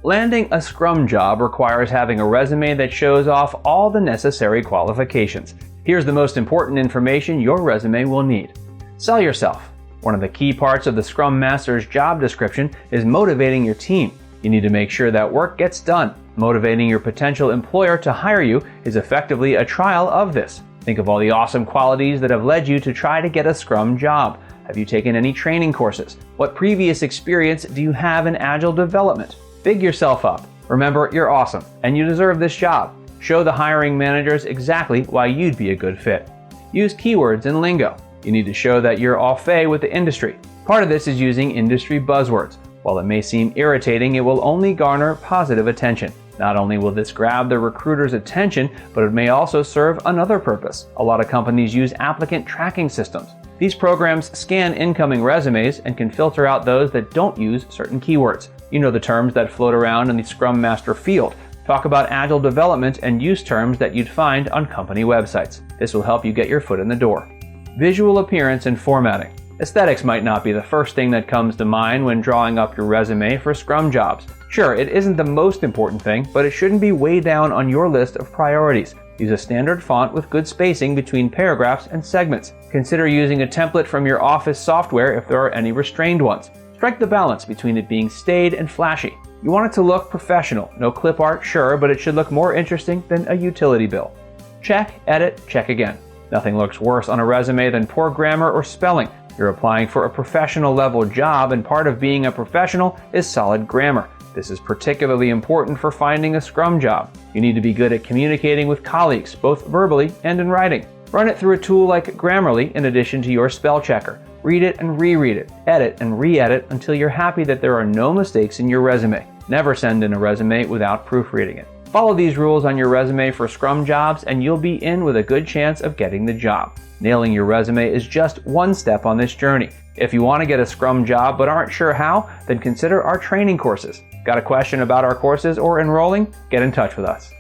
Landing a Scrum job requires having a resume that shows off all the necessary qualifications. Here's the most important information your resume will need. Sell yourself. One of the key parts of the Scrum Master's job description is motivating your team. You need to make sure that work gets done. Motivating your potential employer to hire you is effectively a trial of this. Think of all the awesome qualities that have led you to try to get a Scrum job. Have you taken any training courses? What previous experience do you have in agile development? Big yourself up. Remember, you're awesome, and you deserve this job. Show the hiring managers exactly why you'd be a good fit. Use keywords and lingo. You need to show that you're au fait with the industry. Part of this is using industry buzzwords. While it may seem irritating, it will only garner positive attention. Not only will this grab the recruiter's attention, but it may also serve another purpose. A lot of companies use applicant tracking systems. These programs scan incoming resumes and can filter out those that don't use certain keywords. You know the terms that float around in the Scrum Master field. Talk about agile development and use terms that you'd find on company websites. This will help you get your foot in the door. Visual appearance and formatting. Aesthetics might not be the first thing that comes to mind when drawing up your resume for Scrum jobs. Sure, it isn't the most important thing, but it shouldn't be way down on your list of priorities. Use a standard font with good spacing between paragraphs and segments. Consider using a template from your office software if there are any restrained ones. Strike the balance between it being staid and flashy. You want it to look professional. No clip art, sure, but it should look more interesting than a utility bill. Check, edit, check again. Nothing looks worse on a resume than poor grammar or spelling. You're applying for a professional level job, and part of being a professional is solid grammar. This is particularly important for finding a Scrum job. You need to be good at communicating with colleagues, both verbally and in writing. Run it through a tool like Grammarly in addition to your spell checker. Read it and reread it, edit and re-edit until you're happy that there are no mistakes in your resume. Never send in a resume without proofreading it. Follow these rules on your resume for Scrum jobs and you'll be in with a good chance of getting the job. Nailing your resume is just one step on this journey. If you want to get a Scrum job but aren't sure how, then consider our training courses. Got a question about our courses or enrolling? Get in touch with us.